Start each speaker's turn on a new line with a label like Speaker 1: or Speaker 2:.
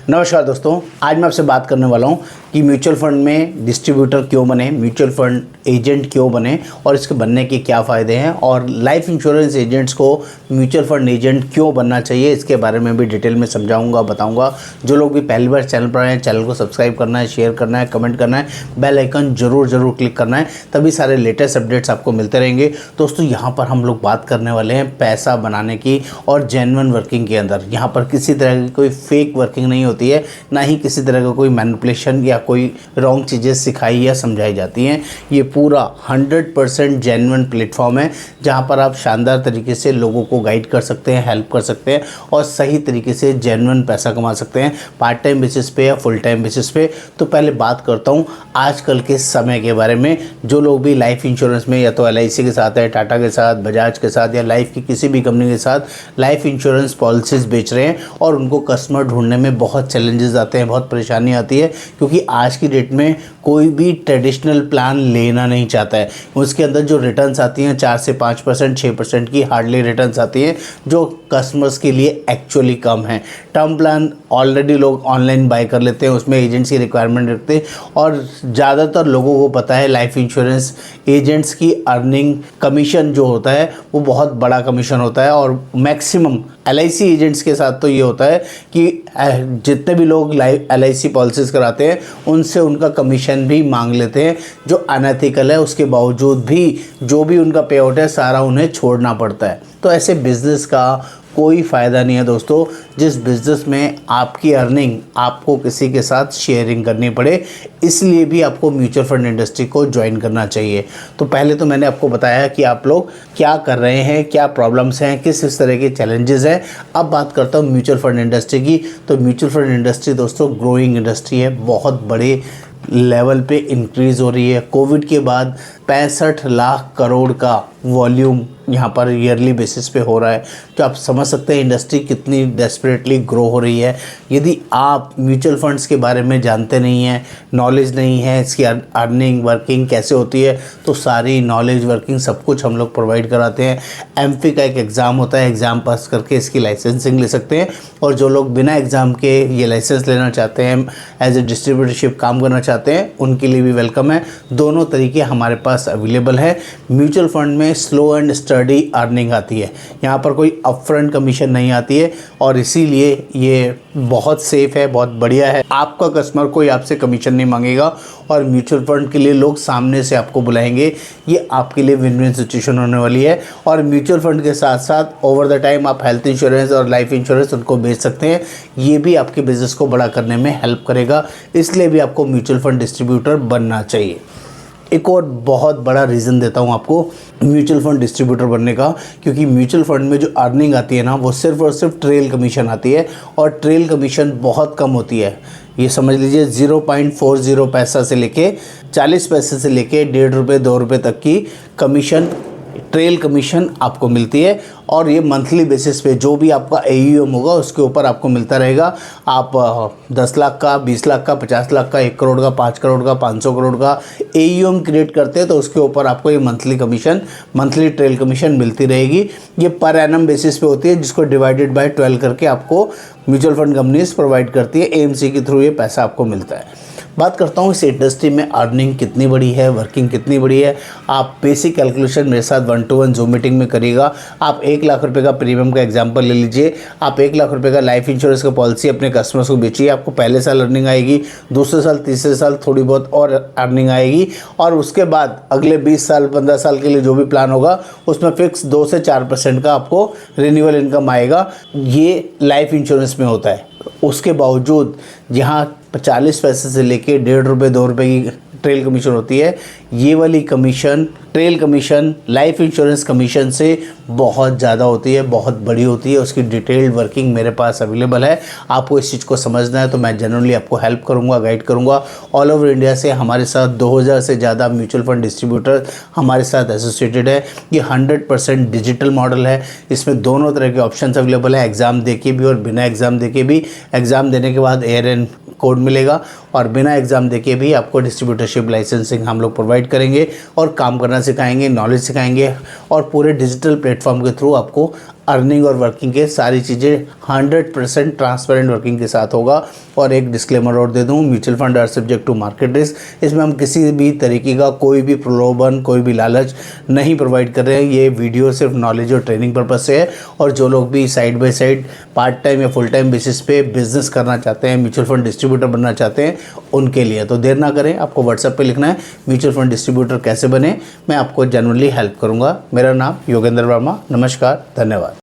Speaker 1: नमस्कार दोस्तों, आज मैं आपसे बात करने वाला हूँ कि म्यूचुअल फंड में डिस्ट्रीब्यूटर क्यों बने, म्यूचुअल फंड एजेंट क्यों बने और इसके बनने के क्या फ़ायदे हैं और लाइफ इंश्योरेंस एजेंट्स को म्यूचुअल फंड एजेंट क्यों बनना चाहिए, इसके बारे में भी डिटेल में समझाऊंगा, बताऊंगा। जो लोग भी पहली बार चैनल पर आए हैं, चैनल को सब्सक्राइब करना है, शेयर करना है, कमेंट करना है, बेल आइकन जरूर क्लिक करना है, तभी सारे लेटेस्ट अपडेट्स आपको मिलते रहेंगे। दोस्तों, यहाँ पर हम लोग बात करने वाले हैं पैसा बनाने की और जेन्युइन वर्किंग के अंदर। यहाँ पर किसी तरह की कोई फेक वर्किंग नहीं होती है, ना ही किसी तरह का कोई मैनिपुलेशन या कोई रॉन्ग चीज़ें सिखाई या समझाई जाती हैं। ये पूरा 100% जेन्युइन प्लेटफॉर्म है जहाँ पर आप शानदार तरीके से लोगों को गाइड कर सकते हैं, हेल्प कर सकते हैं और सही तरीके से जेन्युइन पैसा कमा सकते हैं, पार्ट टाइम बेसिस पे या फुल टाइम बेसिस पे। तो पहले बात करता हूँ आजकल के समय के बारे में। जो लोग भी लाइफ इंश्योरेंस में या तो LIC के साथ है, टाटा के साथ, बजाज के साथ या लाइफ की किसी भी कंपनी के साथ लाइफ इंश्योरेंस पॉलिसीज़ बेच रहे हैं और उनको कस्टमर ढूंढने में बहुत चैलेंजेस आते हैं, बहुत परेशानी आती है, क्योंकि आज की डेट में कोई भी ट्रेडिशनल प्लान लेना नहीं चाहता है। उसके अंदर जो रिटर्न्स आती हैं 4 से 5%, 6% की हार्डली रिटर्न्स आती हैं, जो कस्टमर्स के लिए एक्चुअली कम है। टर्म प्लान ऑलरेडी लोग ऑनलाइन बाय कर लेते हैं, उसमें एजेंट्स की रिक्वायरमेंट रखते हैं और ज़्यादातर लोगों को पता है लाइफ इंश्योरेंस एजेंट्स की अर्निंग कमीशन जो होता है वो बहुत बड़ा कमीशन होता है। और मैक्सिमम LIC एजेंट्स के साथ तो ये होता है कि जितने भी लोग LIC पॉलिसीज़ कराते हैं उनसे उनका कमीशन भी मांग लेते हैं, जो अनएथिकल है। उसके बावजूद भी जो भी उनका पे आउट है सारा उन्हें छोड़ना पड़ता है। तो ऐसे बिज़नेस का कोई फ़ायदा नहीं है दोस्तों, जिस बिज़नेस में आपकी अर्निंग आपको किसी के साथ शेयरिंग करनी पड़े। इसलिए भी आपको म्यूचुअल फंड इंडस्ट्री को ज्वाइन करना चाहिए। तो पहले तो मैंने आपको बताया कि आप लोग क्या कर रहे हैं, क्या प्रॉब्लम्स हैं, किस तरह के चैलेंजेस हैं। अब बात करता हूँ म्यूचुअल फंड इंडस्ट्री की। तो म्यूचुअल फंड इंडस्ट्री दोस्तों ग्रोइंग इंडस्ट्री है, बहुत बड़े लेवल पे इंक्रीज़ हो रही है। कोविड के बाद 65 लाख करोड़ का वॉल्यूम यहाँ पर ईयरली बेसिस पे हो रहा है। तो आप समझ सकते हैं इंडस्ट्री कितनी डेस्परेटली ग्रो हो रही है। यदि आप म्यूचुअल फंड्स के बारे में जानते नहीं हैं, नॉलेज नहीं है, इसकी अर्निंग वर्किंग कैसे होती है, तो सारी नॉलेज वर्किंग सब कुछ हम लोग प्रोवाइड कराते हैं। MFI का एक एग्ज़ाम होता है, एग्ज़ाम पास करके इसकी लाइसेंसिंग ले सकते हैं। और जो लोग बिना एग्ज़ाम के ये लाइसेंस लेना चाहते हैं, एज ए डिस्ट्रीब्यूटरशिप काम करना चाहते हैं, उनके लिए भी वेलकम है। दोनों तरीके हमारे पास अवेलेबल है। म्यूचुअल फंड में स्लो एंड स्टडी अर्निंग आती है, यहाँ पर कोई अपफ्रंट कमीशन नहीं आती है और इसीलिए ये बहुत सेफ है, बहुत बढ़िया है। आपका कस्टमर कोई आपसे कमीशन नहीं मांगेगा और म्यूचुअल फंड के लिए लोग सामने से आपको बुलाएंगे। ये आपके लिए विन विन सिचुएशन होने वाली है। और म्यूचुअल फंड के साथ साथ ओवर द टाइम आप हेल्थ इंश्योरेंस और लाइफ इंश्योरेंस उनको बेच सकते हैं। ये भी आपके बिजनेस को बड़ा करने में हेल्प करेगा, इसलिए भी आपको म्यूचुअल फंड डिस्ट्रीब्यूटर बनना चाहिए। एक और बहुत बड़ा रीज़न देता हूँ आपको म्यूचुअल फंड डिस्ट्रीब्यूटर बनने का, क्योंकि म्यूचुअल फंड में जो अर्निंग आती है ना, वो सिर्फ और सिर्फ ट्रेल कमीशन आती है और ट्रेल कमीशन बहुत कम होती है। ये समझ लीजिए 0.40 पैसा से लेके 40 पैसे से लेके 1.5 रुपये 2 रुपये तक की कमीशन, ट्रेल कमीशन आपको मिलती है। और ये मंथली बेसिस पे जो भी आपका AUM होगा उसके ऊपर आपको मिलता रहेगा। आप 10 लाख का, 20 लाख का, 50 लाख का, 1 करोड़ का, 5 करोड़ का, 500 करोड़ का AUM क्रिएट करते हैं तो उसके ऊपर आपको ये monthly commission, monthly trail commission मिलती रहेगी। ये पर एनम बेसिस पे होती है, जिसको डिवाइडेड बाय 12 करके आपको म्यूचुअल फंड कंपनीज प्रोवाइड करती है। AMC के थ्रू ये पैसा आपको मिलता है। बात करता हूँ इस इंडस्ट्री में अर्निंग कितनी बड़ी है, वर्किंग कितनी बड़ी है। आप बेसिक कैलकुलेशन मेरे साथ 1-to-1 जूम मीटिंग में करिएगा। आप 1 लाख रुपए का प्रीमियम का एग्जांपल ले लीजिए। आप 1 लाख रुपए का लाइफ इंश्योरेंस का पॉलिसी अपने कस्टमर्स को बेचिए। आपको पहले साल अर्निंग आएगी, दूसरे साल, तीसरे साल थोड़ी बहुत और अर्निंग आएगी और उसके बाद अगले 20 साल 15 साल के लिए जो भी प्लान होगा उसमें फिक्स 2 से 4% का आपको रिन्यूअल इनकम आएगा। ये लाइफ इंश्योरेंस में होता है। उसके बावजूद यहाँ 40 पैसे से लेके 1.5 रुपये 2 रुपये की ट्रेल कमीशन होती है। ये वाली commission, trail commission life insurance commission से बहुत ज़्यादा होती है, बहुत बड़ी होती है। उसकी डिटेल्ड वर्किंग मेरे पास अवेलेबल है। आपको इस चीज़ को समझना है तो मैं जनरली आपको हेल्प करूंगा, गाइड करूंगा। ऑल ओवर इंडिया से हमारे साथ 2000 से ज़्यादा म्यूचुअल फंड डिस्ट्रीब्यूटर हमारे साथ एसोसिएटेड है। ये 100% डिजिटल मॉडल है। इसमें दोनों तरह के ऑप्शन अवेलेबल है, एग्ज़ाम दे के भी और बिना एग्ज़ाम दे के भी। एग्ज़ाम देने के बाद ARN कोड मिलेगा और बिना एग्ज़ाम देके भी आपको डिस्ट्रीब्यूटरशिप लाइसेंसिंग हम लोग प्रोवाइड करेंगे और काम करना सिखाएंगे, नॉलेज सिखाएंगे और पूरे डिजिटल प्लेटफॉर्म के थ्रू आपको अर्निंग और वर्किंग के सारी चीज़ें 100% ट्रांसपेरेंट वर्किंग के साथ होगा। और एक डिस्क्लेमर और दे दूँ, mutual fund are subject to market risk. इसमें हम किसी भी तरीके का कोई भी प्रलोभन, कोई भी लालच नहीं प्रोवाइड कर रहे हैं। ये वीडियो सिर्फ नॉलेज और ट्रेनिंग पर्पस से है। और जो लोग भी side by side part time या फुल टाइम बेसिस पे बिजनेस करना चाहते हैं, म्यूचुअल फंड डिस्ट्रीब्यूटर बनना चाहते हैं, उनके लिए तो देर ना करें, आपको व्हाट्सएप पे लिखना है म्यूचुअल फंड डिस्ट्रीब्यूटर कैसे बने। मैं आपको जनरली हेल्प करूंगा। मेरा नाम योगेंद्र वर्मा। नमस्कार, धन्यवाद।